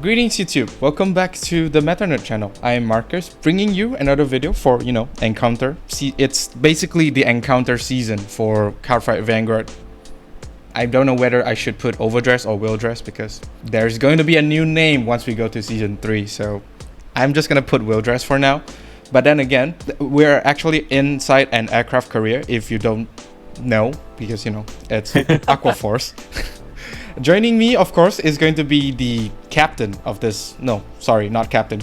Greetings YouTube, welcome back to the MetaNerd channel. I am Marcus, bringing you another video for, Encounter. It's basically the Encounter season for Cardfight Vanguard. I don't know whether I should put Overdress or Willdress because there's going to be a new name once we go to Season 3, so I'm just going to put Willdress for now. But then again, we're actually inside an aircraft carrier, if you don't know, because, it's Aqua Force. Joining me, of course, is going to be the captain of this,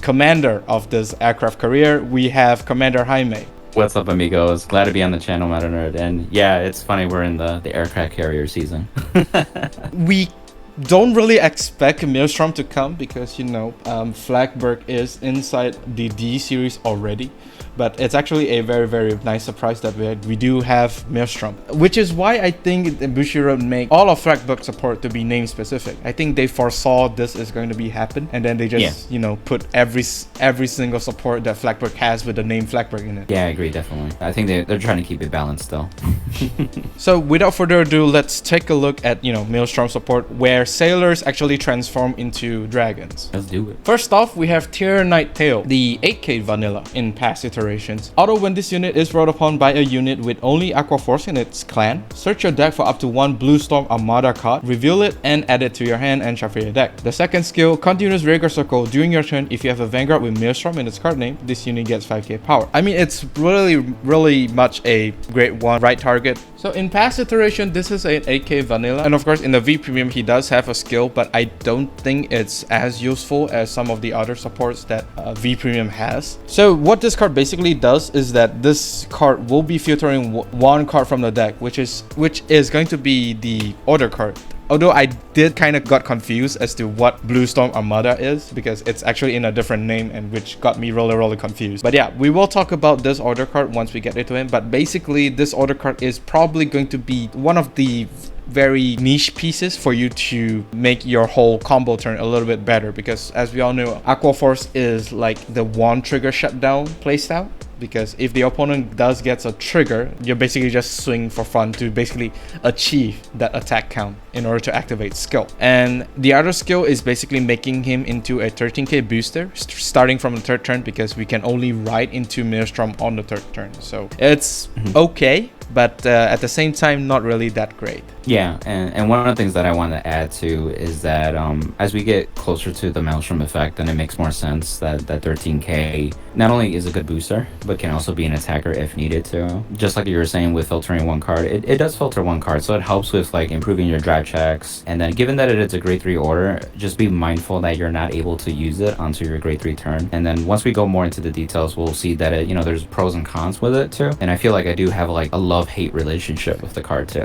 commander of this aircraft carrier. We have Commander Jaime. What's up, amigos? Glad to be on the channel, MetaNerd. And yeah, it's funny, we're in the aircraft carrier season. We don't really expect Maelstrom to come because, Flagberg is inside the D series already. But it's actually a very, very nice surprise that we do have Maelstrom, which is why I think Bushiroad make all of Flagberg support to be name specific. I think they foresaw this is going to be happen, and then they just put every single support that Flagberg has with the name Flagberg in it. Yeah, I agree, definitely. I think they're trying to keep it balanced though. So without further ado, let's take a look at Maelstrom support where sailors actually transform into dragons. Let's do it. First off, we have Tier Knight Theo, the 8k vanilla in past iterations. Although when this unit is brought upon by a unit with only Aqua Force in its clan, search your deck for up to one Blue Storm Armada card, reveal it, and add it to your hand and shuffle your deck. The second skill, continuous Rhaegar Circle. During your turn, if you have a Vanguard with Maelstrom in its card name, this unit gets 5k power. I mean, it's really much a great one, right target. So in past iteration, this is an 8k vanilla, and of course in the V Premium he does have a skill, but I don't think it's as useful as some of the other supports that V Premium has. So what this card basically does is that this card will be filtering one card from the deck, which is going to be the order card. Although I did kind of got confused as to what Blue Storm Armada is because it's actually in a different name, and which got me really confused. But yeah, we will talk about this order card once we get into it. But basically, this order card is probably going to be one of the very niche pieces for you to make your whole combo turn a little bit better, because as we all know, Aqua Force is like the one trigger shutdown playstyle. Because if the opponent does get a trigger, you basically just swing for fun to basically achieve that attack count in order to activate skill. And the other skill is basically making him into a 13k booster starting from the third turn, because we can only ride into Maelstrom on the third turn. So it's okay, but at the same time, not really that great. Yeah, and one of the things that I want to add to is that as we get closer to the Maelstrom effect, then it makes more sense that 13k not only is a good booster, but can also be an attacker if needed to. Just like you were saying with filtering one card, it does filter one card, so it helps with like improving your drive checks. And then given that it is a grade 3 order, just be mindful that you're not able to use it onto your grade 3 turn. And then once we go more into the details, we'll see that it, there's pros and cons with it too. And I feel like I do have like a love-hate relationship with the card too.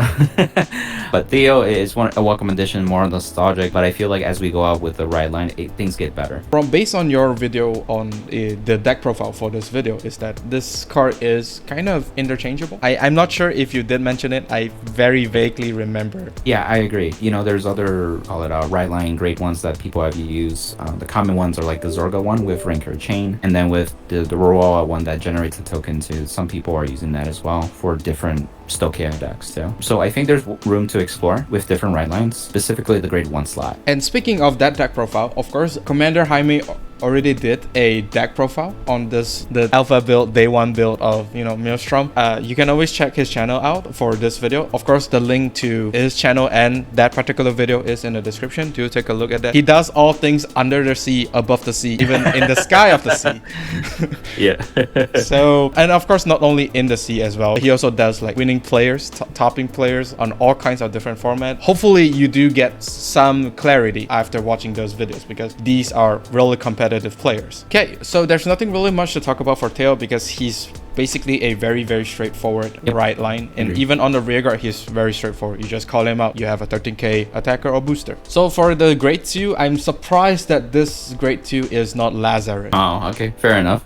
But Theo is a welcome addition, more nostalgic, but I feel like as we go out with the Rideline, things get better. Based on your video on the deck profile for this video, is that this card is kind of interchangeable. I'm not sure if you did mention it. I very vaguely remember. Yeah, I agree. There's other, call it Rideline grade ones that people have used. The common ones are like the Zorga one with Ranker Chain, and then with the Roa one that generates a token too. Some people are using that as well for different Stoicheia decks too. So I think there's room to explore with different Ridelines, specifically the grade 1 slot. And speaking of that deck profile, of course, Commander Jaime already did a deck profile on the alpha build, day 1 build of Maelstrom. You can always check his channel out for this video. Of course, the link to his channel and that particular video is in the description. Do take a look at that. He does all things under the sea, above the sea, even in the sky of the sea. Yeah. So, and of course, not only in the sea as well, he also does like winning players, topping players on all kinds of different formats. Hopefully you do get some clarity after watching those videos, because these are really competitive players. Okay, so there's nothing really much to talk about for Theo because he's basically a very straightforward Rideline, and even on the rearguard he's very straightforward. You just call him out, you have a 13k attacker or booster. So for the grade 2, I'm surprised that this grade 2 is not Lazarus. Oh, okay, fair enough.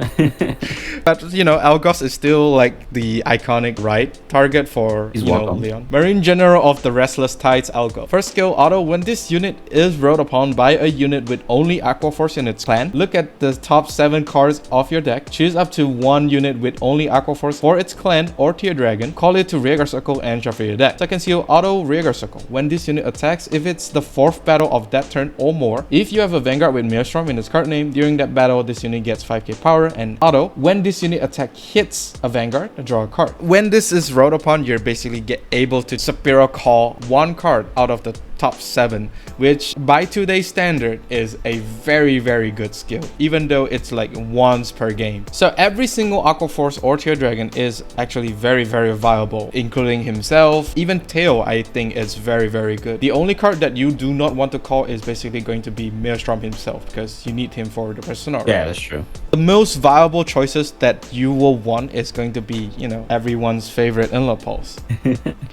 But Algos is still like the iconic ride target for Leon. Marine General of the Restless Tides Algos. First skill, auto. When this unit is rode upon by a unit with only Aqua Force in its clan, look at the top 7 cards of your deck, choose up to one unit with only only Aqua Force for its clan or tier dragon, call it to rearguard circle and shuffle your deck. Second seal, auto rearguard circle. When this unit attacks, if it's the 4th battle of that turn or more, if you have a Vanguard with Maelstrom in its card name, during that battle, this unit gets 5k power. And auto, when this unit attack hits a Vanguard, draw a card. When this is rolled upon, you're basically able to Superior call one card out of the top 7, which by today's standard is a very good skill, even though it's like once per game. So every single Aqua Force or tier dragon is actually very viable, including himself. Even Theo, I think, is very good. The only card that you do not want to call is basically going to be Maelstrom himself, because you need him for the persona. Yeah, that's true. The most viable choices that you will want is going to be, you know, everyone's favorite Inlet Pulse.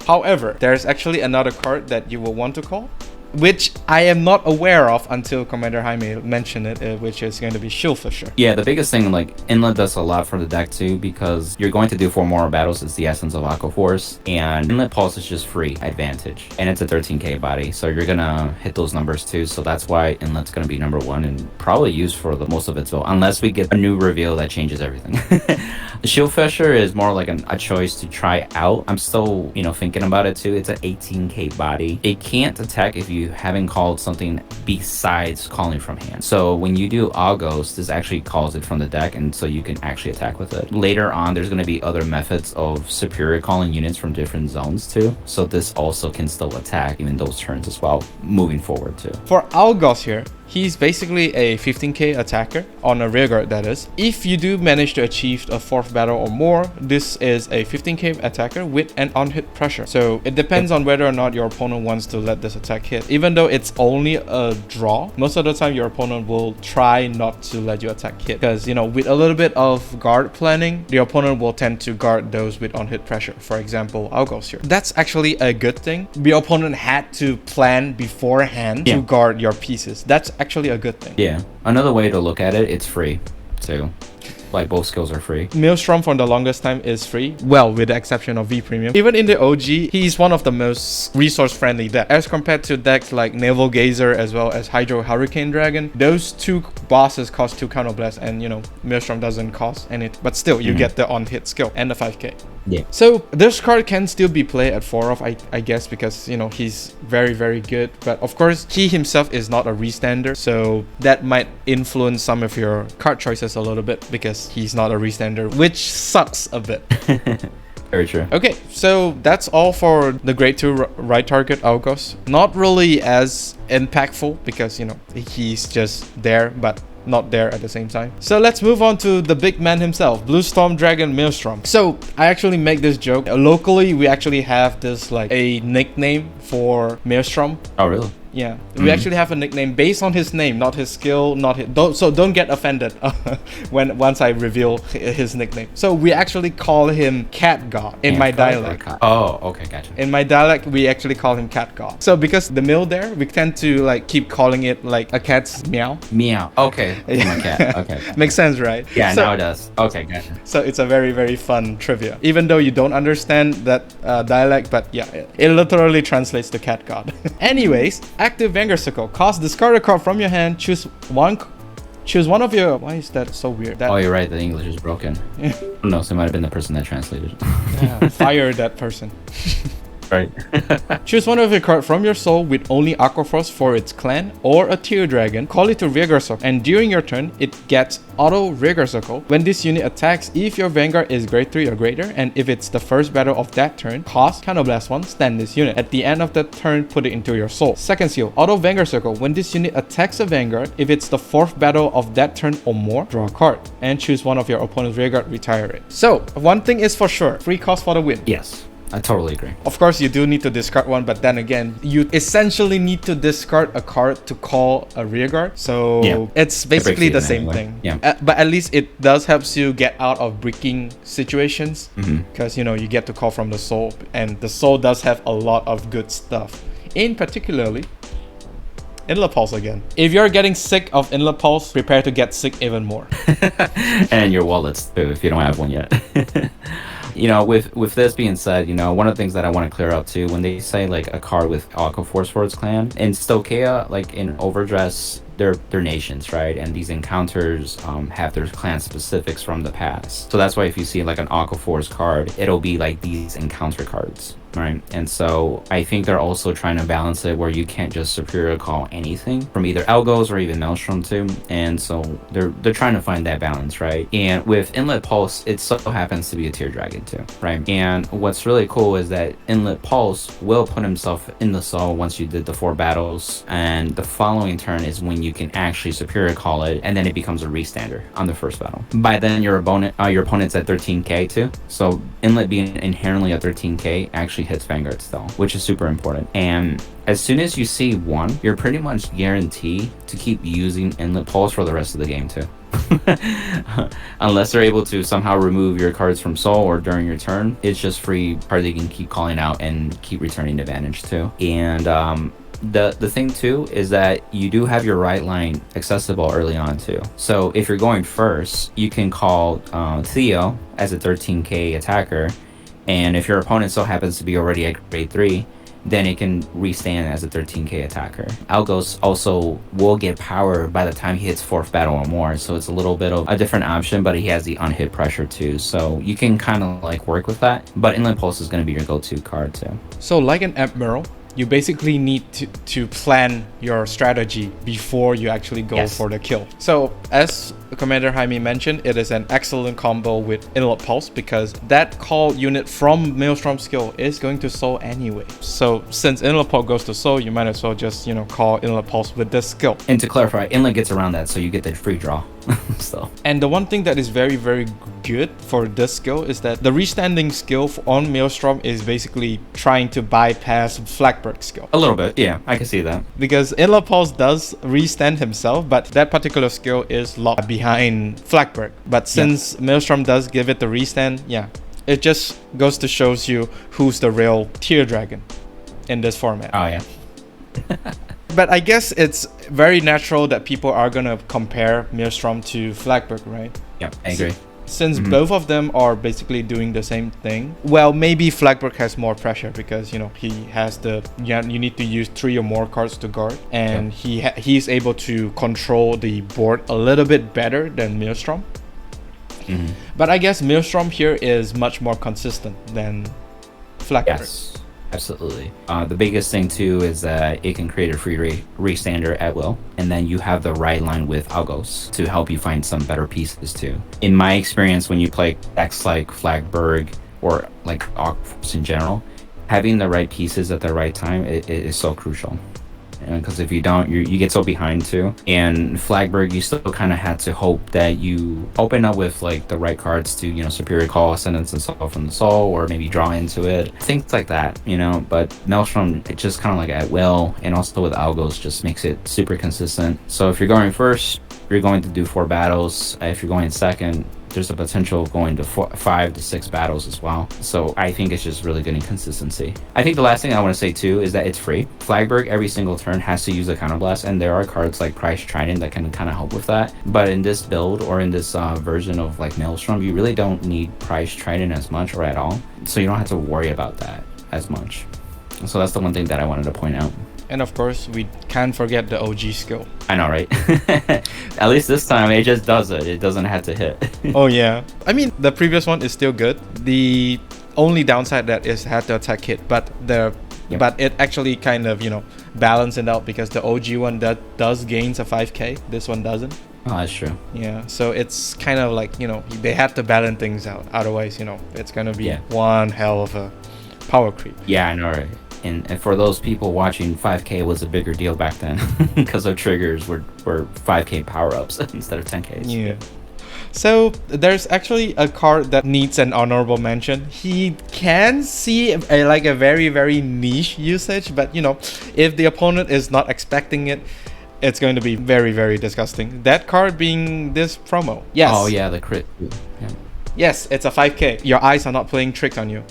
However, there's actually another card that you will want to call, which I am not aware of until Commander Jaime mentioned it, which is going to be Shield Fisher. Yeah, the biggest thing, like, Inlet does a lot for the deck too, because you're going to do 4 more battles. It's the essence of Aqua Force, and Inlet Pulse is just free advantage, and it's a 13k body, so you're gonna hit those numbers too. So that's why Inlet's gonna be number 1 and probably used for the most of its build, unless we get a new reveal that changes everything. Shield Fisher is more like a choice to try out. I'm still, you know, thinking about it too. It's an 18k body. It can't attack if you haven't called something besides calling from hand. So when you do Algos, this actually calls it from the deck, and so you can actually attack with it. Later on, there's going to be other methods of superior calling units from different zones too. So this also can still attack even those turns as well, moving forward too. For Algos here, he's basically a 15k attacker on a rearguard, that is. If you do manage to achieve a 4th battle or more, this is a 15k attacker with an on-hit pressure. So it depends on whether or not your opponent wants to let this attack hit. Even though it's only a draw, most of the time your opponent will try not to let you attack hit, because, you know, with a little bit of guard planning, the opponent will tend to guard those with on-hit pressure. For example, Algos here. That's actually a good thing. The opponent had to plan beforehand to guard your pieces. That's actually a good thing. Yeah, another way to look at it, it's free too. Like, both skills are free. Maelstrom for the longest time is free, well, with the exception of V Premium. Even in the OG, he's one of the most resource-friendly decks. As compared to decks like Naval Gazer as well as Hydro Hurricane Dragon, those 2 bosses cost 2 counterblast, and, you know, Maelstrom doesn't cost anything. But still, you get the on-hit skill and the 5k. Yeah. So this card can still be played at 4 off, I guess, because, you know, he's very good. But of course, he himself is not a restander, so that might influence some of your card choices a little bit, because he's not a restander, which sucks a bit. Very true. Okay, so that's all for the grade 2 right target Algos. Not really as impactful, because, you know, he's just there, but not there at the same time. So let's move on to the big man himself, Blue Storm Dragon Maelstrom. So I actually make this joke. Locally, we actually have this like a nickname for Maelstrom. Oh, really? Yeah, we actually have a nickname based on his name, not his skill, not his, don't get offended once I reveal his nickname. So we actually call him Cat God in my dialect. Oh, okay, gotcha. In my dialect, we actually call him Cat God. So because the mill there, we tend to like keep calling it like a cat's meow. Meow. Okay. My cat. Okay. Makes sense, right? Yeah, so, now it does. Okay, gotcha. So it's a very fun trivia. Even though you don't understand that dialect, but yeah, it literally translates to Cat God. Anyways, active Vanguard Circle. Cost, discard a card from your hand. Choose one of your... Why is that so weird? Oh, you're right. The English is broken. Yeah. No, so it might have been the person that translated. Yeah, fire that person. Right. Choose one of your cards from your soul with only Aqua Force for its clan or a tier dragon. Call it to rearguard circle, and during your turn, it gets auto rearguard circle. When this unit attacks, if your Vanguard is grade 3 or greater, and if it's the first battle of that turn, cost counterblast 1, stand this unit. At the end of the turn, put it into your soul. Second seal, auto Vanguard circle. When this unit attacks a Vanguard, if it's the 4th battle of that turn or more, draw a card and choose one of your opponent's rearguard, retire it. So one thing is for sure, free cost for the win. Yes. I totally agree. Of course, you do need to discard one, but then again, you essentially need to discard a card to call a rearguard. So yeah, it's basically the same thing. Yeah. But at least it does helps you get out of breaking situations, because you know you get to call from the soul, and the soul does have a lot of good stuff. In particularly, Inlet Pulse again. If you're getting sick of Inlet Pulse, prepare to get sick even more. And your wallets too, if you don't have one yet. You know, with this being said, you know, one of the things that I want to clear up too, when they say like a card with Aqua Force for its clan, in Stoicheia, like in Overdress, they're nations, right? And these encounters have their clan specifics from the past. So that's why if you see like an Aquaforce card, it'll be like these encounter cards, right? And so I think they're also trying to balance it where you can't just superior call anything from either Algos or even Maelstrom too. And so they're trying to find that balance, right? And with Inlet Pulse, it so happens to be a tier dragon too, right? And what's really cool is that Inlet Pulse will put himself in the soul once you did the 4 battles, and the following turn is when you can actually superior call it, and then it becomes a restander on the first battle. By then your opponent's at 13k too, so Inlet being inherently at 13k actually hits Vanguard still, which is super important. And as soon as you see 1, you're pretty much guaranteed to keep using Inlet Pulse for the rest of the game too. Unless they're able to somehow remove your cards from soul or during your turn, it's just free card they can keep calling out and keep returning advantage to. And the thing too is that you do have your Rideline accessible early on too. So if you're going first, you can call Theo as a 13k attacker, and if your opponent so happens to be already at grade 3, then it can restand as a 13k attacker. Algos also will get power by the time he hits 4th battle or more, so it's a little bit of a different option, but he has the unhit pressure too, so you can kind of like work with that. But Inland Pulse is going to be your go-to card too. So like an Admiral, you basically need to plan your strategy before you actually go for the kill. So as Commander Jaime mentioned, it is an excellent combo with Inlet Pulse because that call unit from Maelstrom skill is going to soul anyway. So since Inlet Pulse goes to soul, you might as well just, you know, call Inlet Pulse with this skill. And to clarify, Inlet gets around that, so you get the free draw. So. And the one thing that is very, very good for this skill is that the restanding skill on Maelstrom is basically trying to bypass Flagberg skill. A little bit, yeah, I can see that. Because Inlet Pulse does restand himself, but that particular skill is locked behind Flagberg. But since Maelstrom does give it the restand, it just goes to shows you who's the real tier dragon in this format. Oh yeah. But I guess it's very natural that people are gonna compare Maelstrom to Flagberg, right? Yep, I agree. Since both of them are basically doing the same thing, well, maybe Flagberg has more pressure because, you know, he has you need to use 3 or more cards to guard, and he's able to control the board a little bit better than Maelstrom. But I guess Maelstrom here is much more consistent than Flagberg. Yes. Absolutely. The biggest thing too is that it can create a free restander at will, and then you have the Rideline with Algos to help you find some better pieces too. In my experience, when you play decks like Flagberg or like Aquaforce in general, having the right pieces at the right time it is so crucial. Because if you don't, you get so behind too. And Flagberg, you still kind of had to hope that you open up with like the right cards to, you know, superior call Ascendance and Soul from the Soul, or maybe draw into it, things like that, you know. But Maelstrom, it just kind of like at will, and also with Algos just makes it super consistent. So if you're going first, you're going to do 4 battles. If you're going second, there's a potential of going to 5 to 6 battles as well. So I think it's just really good in consistency. I think the last thing I want to say too is that it's free. Flagberg every single turn has to use a counterblast, and there are cards like Price Trident that can kind of help with that. But in this build or in this version of like Maelstrom, you really don't need Price Trident as much or at all. So you don't have to worry about that as much. So that's the one thing that I wanted to point out. And of course, we can't forget the OG skill. I know, right? At least this time, it just does it. It doesn't have to hit. Oh, yeah. I mean, the previous one is still good. The only downside that is had the attack hit, but but it actually kind of, you know, balanced it out because the OG one that does gains a 5k. This one doesn't. Oh, that's true. Yeah, so it's kind of like, you know, they had to balance things out. Otherwise, you know, it's going to be one hell of a power creep. Yeah, I know, right? And for those people watching, 5k was a bigger deal back then because of triggers were 5k power-ups instead of 10ks. Yeah. So there's actually a card that needs an honorable mention. He can see like a very, very niche usage, but you know, if the opponent is not expecting it, it's going to be very, very disgusting. That card being this promo. Yes. Oh yeah, the crit. Yeah. Yes, it's a 5k. Your eyes are not playing tricks on you.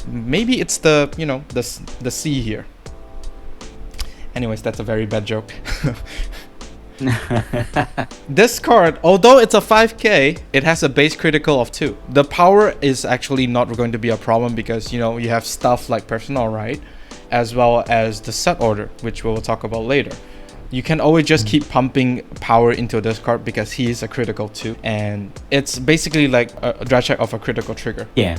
Maybe it's the, you know, the C here. Anyways, that's a very bad joke. This card, although it's a 5k, it has a base critical of 2. The power is actually not going to be a problem because, you know, you have stuff like Personal Right, as well as the set order, which we'll talk about later. You can always just keep pumping power into this card because he is a critical too, and it's basically like a draw check of a critical trigger. Yeah.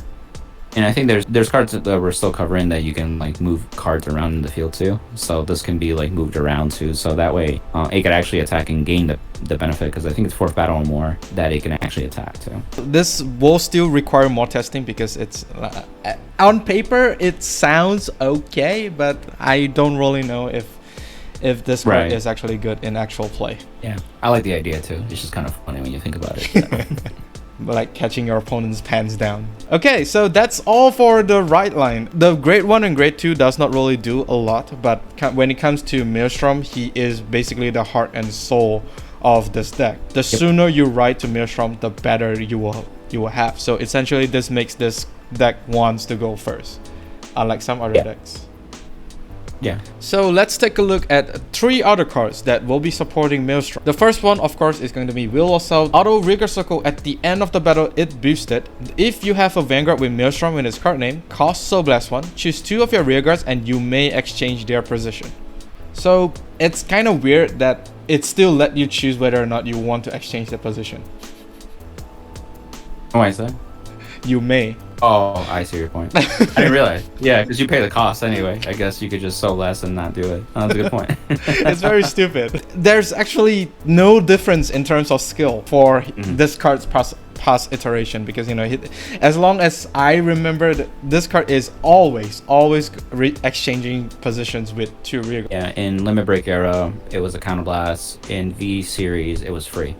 And I think there's cards that we're still covering that you can like move cards around in the field too. So this can be like moved around too. So that way it could actually attack and gain the benefit, because I think it's 4th battle or more that it can actually attack too. This will still require more testing because it's on paper it sounds okay, but I don't really know if this card is actually good in actual play. Yeah, I like the idea too. It's just kind of funny when you think about it. Like catching your opponent's pants down. Okay, so that's all for the Rideline. The grade 1 and grade 2 does not really do a lot, but when it comes to Maelstrom, he is basically the heart and soul of this deck. The sooner you ride to Maelstrom, the better you will have. So essentially this makes this deck wants to go first, unlike some other decks. Yeah. So let's take a look at 3 other cards that will be supporting Maelstrom. The first one, of course, is going to be Tidal Assault. Auto Rigor Circle. At the end of the battle, it boosted. If you have a Vanguard with Maelstrom in its card name, cost Soul Blast 1, choose 2 of your rear guards and you may exchange their position. So it's kind of weird that it still let you choose whether or not you want to exchange the position. Why is that? You may. Oh, I see your point. I didn't realize. Yeah, because you pay the cost anyway. I guess you could just sell less and not do it. Oh, that's a good point. It's very stupid. There's actually no difference in terms of skill for this card's past iteration, because, you know, as long as I remember, this card is always exchanging positions with 2 rear. Yeah, in Limit Break era, it was a counterblast. In V series, it was free.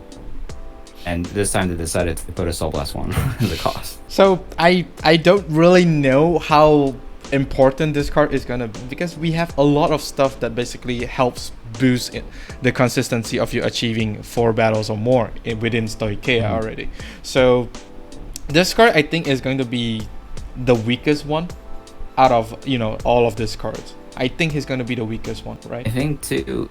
And this time they decided to put a Soul Blast 1 as a cost. So I don't really know how important this card is gonna be, because we have a lot of stuff that basically helps boost the consistency of you achieving 4 battles or more within Stoicheia already. So this card, I think, is going to be the weakest one out of, you know, all of these cards. I think he's going to be the weakest one, right? I think to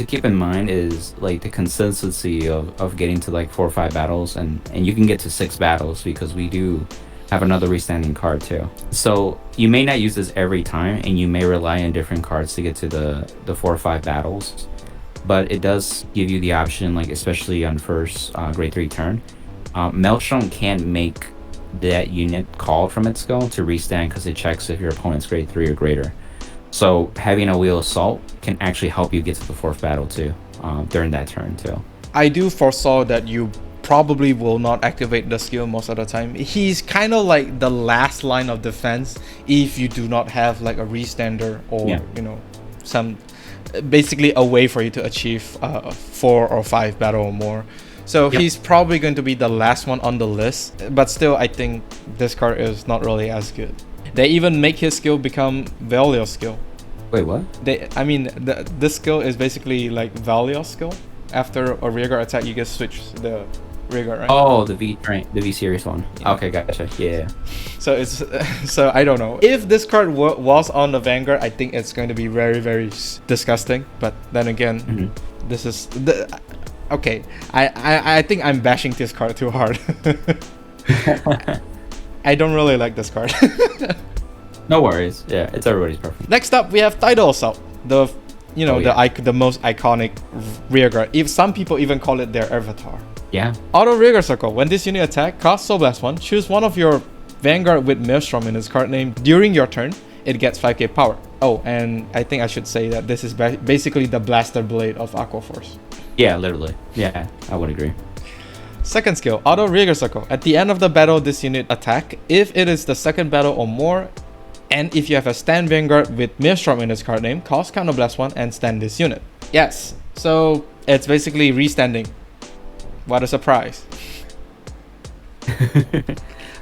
keep in mind is like the consistency of getting to like 4 or 5 battles, and you can get to 6 battles because we do have another restanding card too. So you may not use this every time, and you may rely on different cards to get to the 4 or 5 battles, but it does give you the option, like especially on first grade 3 turn. Maelstrom can't make that unit called from its skill to restand because it checks if your opponent's grade 3 or greater. So having a Wheel Assault can actually help you get to the 4th battle too, during that turn too. I do foresaw that you probably will not activate the skill most of the time. He's kind of like the last line of defense if you do not have like a restander or you know, some basically a way for you to achieve 4 or 5 battle or more. So he's probably going to be the last one on the list, but still I think this card is not really as good. They even make his skill become Valios skill. Wait, what? This skill is basically like Valios skill. After a rear guard attack, you just switch the rear guard, right? Oh, the V series one. Yeah. Okay, gotcha. Yeah. So it's so I don't know if this card was on the Vanguard. I think it's going to be very, very disgusting. But then again, this is okay. I think I'm bashing this card too hard. I don't really like this card. No worries. Yeah, it's everybody's preference. Next up, we have Tidal Assault, the the most iconic rear guard. If some people even call it their avatar. Yeah. Auto Rigor Circle. When this unit attack, cost Soul Blast 1. Choose one of your Vanguard with Maelstrom in its card name. During your turn, it gets 5k power. Oh, and I think I should say that this is basically the Blaster Blade of Aqua Force. Yeah, literally. Yeah, I would agree. Second skill, Auto Rigor Circle. At the end of the battle, this unit attack. If it is the 2nd battle or more, and if you have a stand Vanguard with Maelstrom in its card name, cost Counter Blast 1 and stand this unit. Yes, so it's basically restanding. What a surprise.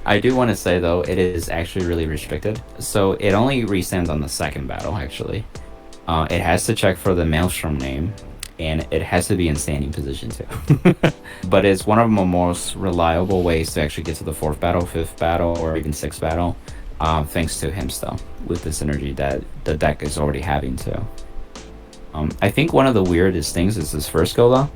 I do want to say though, it is actually really restricted. So it only restands on the 2nd battle actually. It has to check for the Maelstrom name, and it has to be in standing position too. But it's one of the most reliable ways to actually get to the 4th battle, 5th battle, or even 6th battle, thanks to him still, with the synergy that the deck is already having too. I think one of the weirdest things is this first skill though.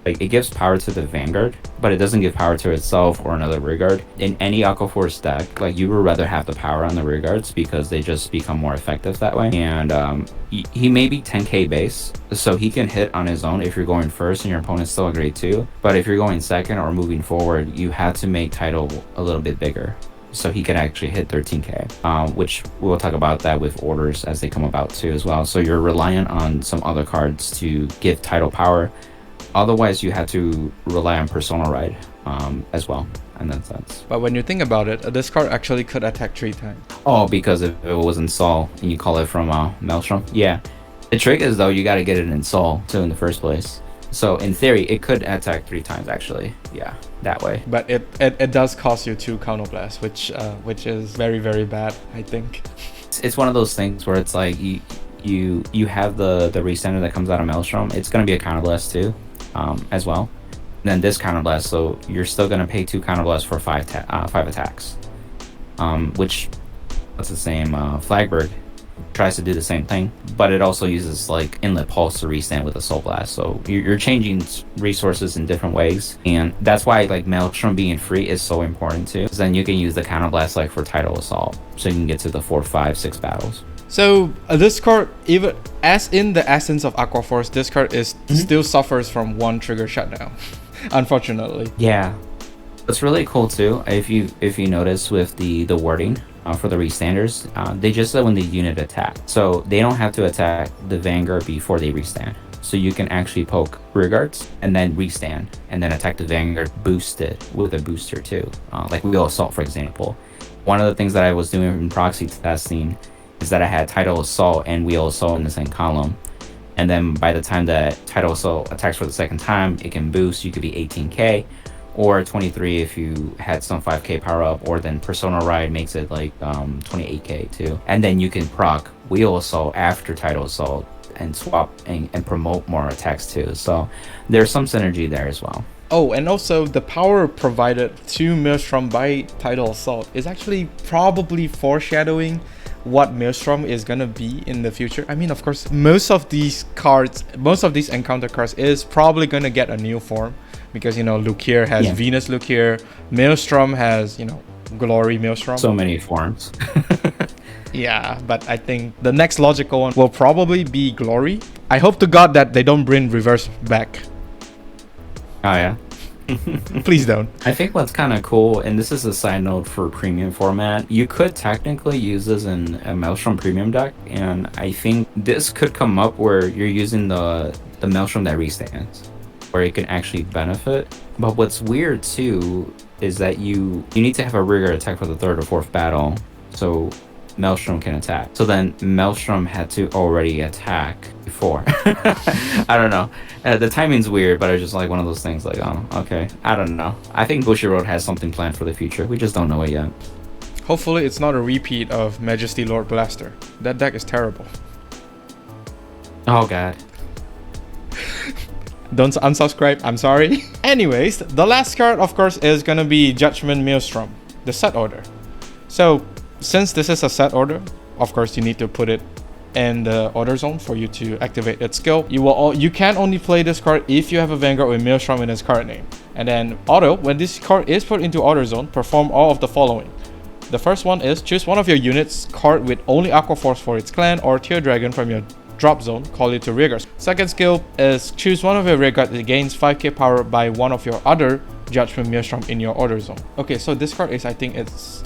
Like, it gives power to the Vanguard, but it doesn't give power to itself or another rearguard. In any Aquaforce deck, like, you would rather have the power on the rearguards because they just become more effective that way. And he may be 10k base, so he can hit on his own if you're going first and your opponent's still a grade 2. But if you're going second or moving forward, you have to make Tidal a little bit bigger, so he can actually hit 13k, which we'll talk about that with orders as they come about too as well. So you're reliant on some other cards to give Tidal power. Otherwise, you have to rely on Persona Ride as well in that sense. But when you think about it, this card actually could attack 3 times. Oh, because if it was in Sol and you call it from Maelstrom? Yeah. The trick is, though, you got to get it in Sol too in the first place. So in theory, it could attack 3 times actually. Yeah, that way. But it does cost you 2 counterblast, which is very, very bad, I think. It's one of those things where it's like you have the restander that comes out of Maelstrom. It's going to be a counterblast too. As well. And then this counterblast, so you're still gonna pay 2 counterblasts for 5 attacks. Which, what's the same? Flagbird tries to do the same thing, but it also uses like Inlet Pulse to restand with a Soul Blast. So you're changing resources in different ways, and that's why like Maelstrom being free is so important too. Because then you can use the counterblast like for Tidal Assault, so you can get to the 4, 5, 6 battles. So this card, even as in the essence of Aquaforce, this card is still suffers from 1 trigger shutdown, unfortunately. Yeah, what's really cool too, if you notice with the wording for the restanders, they just said when the unit attack, so they don't have to attack the Vanguard before they restand. So you can actually poke rearguards and then restand, and then attack the Vanguard boosted with a booster too, like Wheel Assault for example. One of the things that I was doing in proxy testing is that I had Tidal Assault and Wheel Assault in the same column, and then by the time that Tidal Assault attacks for the second time, it can boost. You could be 18k or 23 if you had some 5k power up, or then Persona Ride makes it like 28k too, and then you can proc Wheel Assault after Tidal Assault and swap and promote more attacks too. So there's some synergy there as well. Oh, and also the power provided to Maelstrom by Tidal Assault is actually probably foreshadowing what Maelstrom is gonna be in the future. I mean, of course, most of these encounter cards is probably gonna get a new form, because, you know, Lukier has Venus Lukier, Maelstrom has, you know, Glory Maelstrom. So many forms. Yeah, but I think the next logical one will probably be Glory. I hope to God that they don't bring Reverse back. Oh yeah. Please don't. I think what's kind of cool, and this is a side note for premium format, you could technically use this in a Maelstrom premium deck, and I think this could come up where you're using the Maelstrom that restands, where it can actually benefit. But what's weird too is that you need to have a rearguard attack for the 3rd or 4th battle, so Maelstrom can attack. So then Maelstrom had to already attack before. I don't know. The timing's weird, but it's just like one of those things like, oh, okay. I don't know. I think Bushiroad has something planned for the future. We just don't know it yet. Hopefully it's not a repeat of Majesty Lord Blaster. That deck is terrible. Oh god. Don't unsubscribe, I'm sorry. Anyways, the last card of course is gonna be Judgement Maelstrom, the set order. So since this is a set order, of course you need to put it in the order zone for you to activate its skill. You can only play this card if you have a Vanguard with Maelstrom in its card name. And then auto, when this card is put into order zone, perform all of the following. The first one is choose one of your units card with only Aquaforce for its clan or Tier Dragon from your drop zone, call it to rearguard. Second skill is choose one of your rearguard that gains 5k power by one of your other Judgement Maelstrom in your order zone. Okay, so this card is, I think it's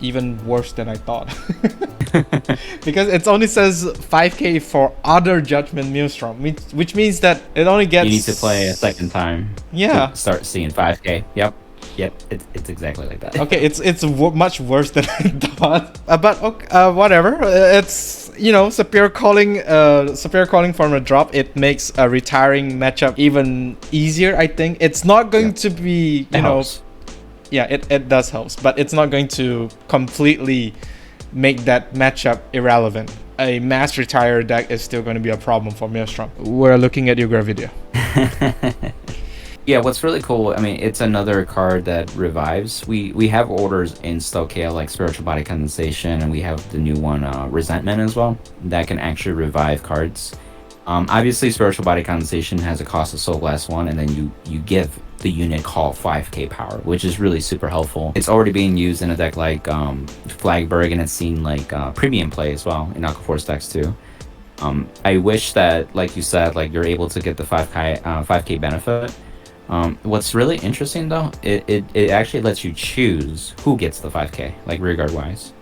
even worse than I thought. Because it only says 5k for other Judgement Maelstrom, which means that it only gets... You need to play a second time. Yeah. To start seeing 5k. Yep, it's exactly like that. Okay, it's much worse than I thought. But okay, whatever. It's, you know, superior calling from a drop. It makes a retiring matchup even easier. I think it's not going to be, you know, yeah, it does help, but it's not going to completely make that matchup irrelevant. A mass retire deck is still going to be a problem for Maelstrom. We're looking at your video. Yeah, what's really cool, I mean, it's another card that revives. We have orders in Stoicheia like Spiritual Body Condensation, and we have the new one, Resentment as well, that can actually revive cards. Obviously, Spiritual Body Condensation has a cost of Soul Blast 1, and then you give the unit called 5k power, which is really super helpful. It's already being used in a deck like Flagberg, and it's seen like premium play as well in Aquaforce decks too. I wish that, like you said, like you're able to get the 5k benefit. What's really interesting though, it actually lets you choose who gets the 5k, like rearguard wise.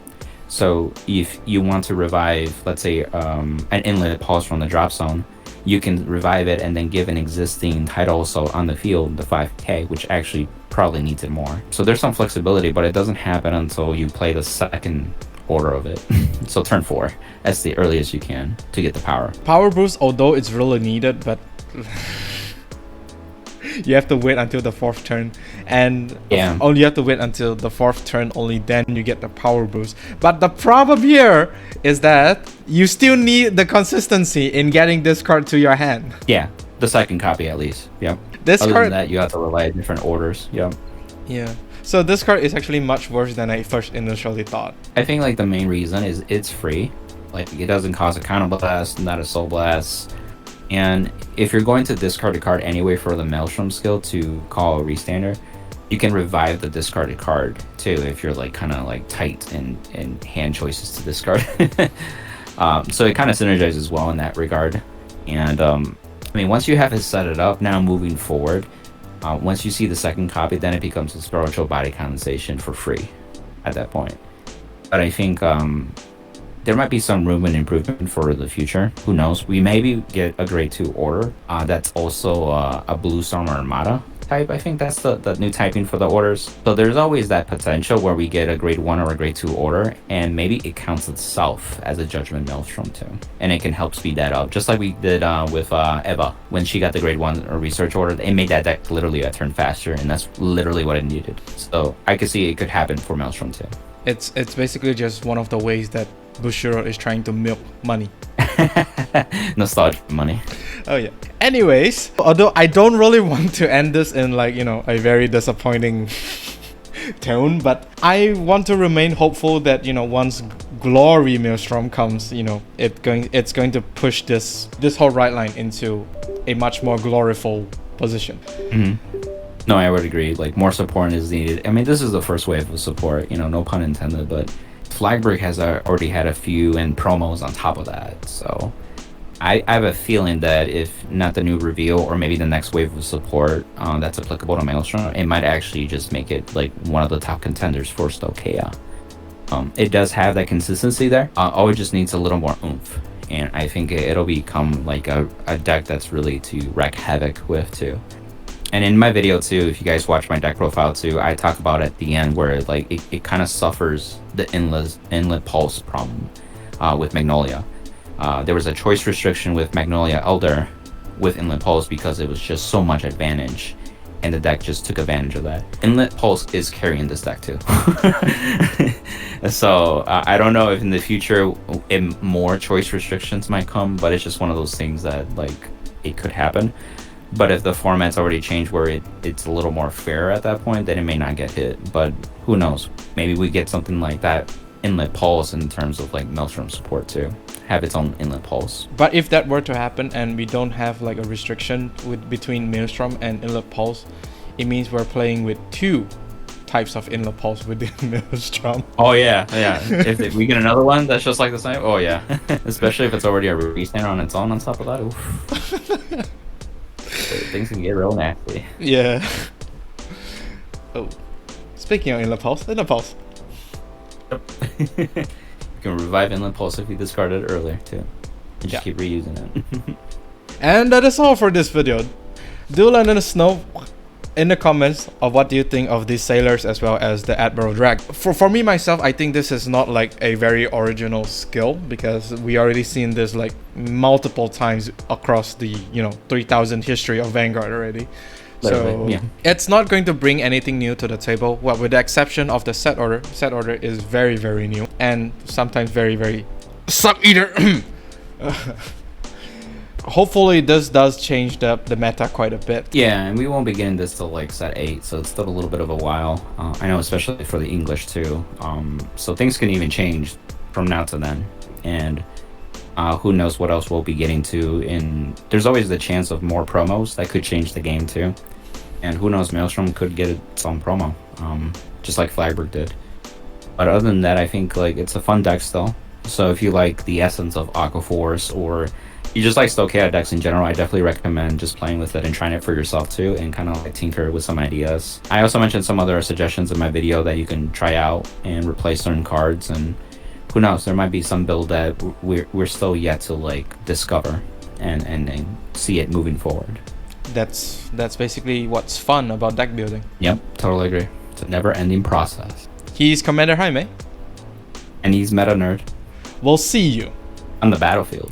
So if you want to revive, let's say, an Inlet Pulse from the drop zone, you can revive it and then give an existing Tidal Assault on the field the 5k, which actually probably needs it more. So there's some flexibility, but it doesn't happen until you play the second order of it. So turn 4, that's the earliest you can to get the power. Power boost, although it's really needed, but you have to wait until the 4th turn, and only you have to wait until the 4th turn, only then you get the power boost. But the problem here is that you still need the consistency in getting this card to your hand. Yeah, the second copy at least. Yep. Other than that, you have to rely on different orders. Yep. Yeah. So this card is actually much worse than I first initially thought. I think like the main reason is it's free. Like it doesn't cost a counter blast, not a soul blast. And if you're going to discard a card anyway for the Maelstrom skill to call a restander, you can revive the discarded card too if you're like kind of like tight in hand choices to discard. So it kind of synergizes well in that regard. And I mean, once you have it set it up, now moving forward, once you see the second copy, then it becomes a Spiritual Body Condensation for free at that point. But I think there might be some room and improvement for the future. Who knows? We maybe get a grade 2 order that's also a Blue Storm Armada type. I think that's the new typing for the orders. So there's always that potential where we get a grade 1 or a grade 2 order, and maybe it counts itself as a Judgement Maelstrom too. And it can help speed that up. Just like we did with Eva. When she got the grade 1 or research order, it made that deck literally a turn faster, and that's literally what it needed. So I could see it could happen for Maelstrom too. It's basically just one of the ways that Bushiroad is trying to milk money. Nostalgia money. Oh yeah. Anyways, although I don't really want to end this in like, you know, a very disappointing tone, but I want to remain hopeful that, you know, once Glory Maelstrom comes, you know, it's going to push this whole Rideline into a much more gloriful position. No, I would agree. Like, more support is needed. I mean, this is the first wave of support, you know, no pun intended, but Flagberg has already had a few and promos on top of that. So I have a feeling that if not the new reveal or maybe the next wave of support that's applicable to Maelstrom, it might actually just make it like one of the top contenders for Stoicheia. It does have that consistency there. All it just needs a little more oomph. And I think it'll become like a deck that's really to wreak havoc with too. And in my video too, if you guys watch my deck profile too, I talk about at the end where like it kind of suffers the inlet pulse problem with Magnolia. There was a choice restriction with Magnolia Elder with inlet pulse because it was just so much advantage, and the deck just took advantage of that. Inlet pulse is carrying this deck too. So I don't know if in the future more choice restrictions might come, but it's just one of those things that like it could happen. But if the format's already changed where it's a little more fair at that point, then it may not get hit. But who knows? Maybe we get something like that inlet pulse in terms of like Maelstrom support too. Have its own inlet pulse. But if that were to happen and we don't have like a restriction between Maelstrom and inlet pulse, it means we're playing with 2 types of inlet pulse within Maelstrom. Oh yeah. If we get another one that's just like the same, oh yeah. Especially if it's already a restand on its own on top of that. Oof. Things can get real nasty. Yeah. Oh, speaking of inlet pulse. Yep. You can revive inlet pulse if you discarded it earlier too. And just keep reusing it. And that is all for this video. Do let us know in the comments of what do you think of these sailors as well as the Admiral Drag. For me myself, I think this is not like a very original skill because we already seen this like multiple times across the 3000 history of Vanguard already. So yeah, it's not going to bring anything new to the table. Well, with the exception of the set order. Set order is very, very new and sometimes very, very suck eater. Hopefully this does change the meta quite a bit. Yeah, and we won't be getting this till like set 8, so it's still a little bit of a while. I know, especially for the English too. So things can even change from now to then. And Who knows what else we'll be getting to? There's always the chance of more promos that could change the game too, and who knows, Maelstrom could get its own promo, just like Flagberg did. But other than that, I think like it's a fun deck still. So if you like the essence of Aqua Force, or you just like Stoicheia decks in general, I definitely recommend just playing with it and trying it for yourself too, and kind of like tinker with some ideas. I also mentioned some other suggestions in my video that you can try out and replace certain cards, and who knows, there might be some build that we're still yet to like discover and see it moving forward. That's basically what's fun about deck building. Yep, totally agree. It's a never-ending process. He's Commander Jaime. And he's Meta Nerd. We'll see you on the battlefield.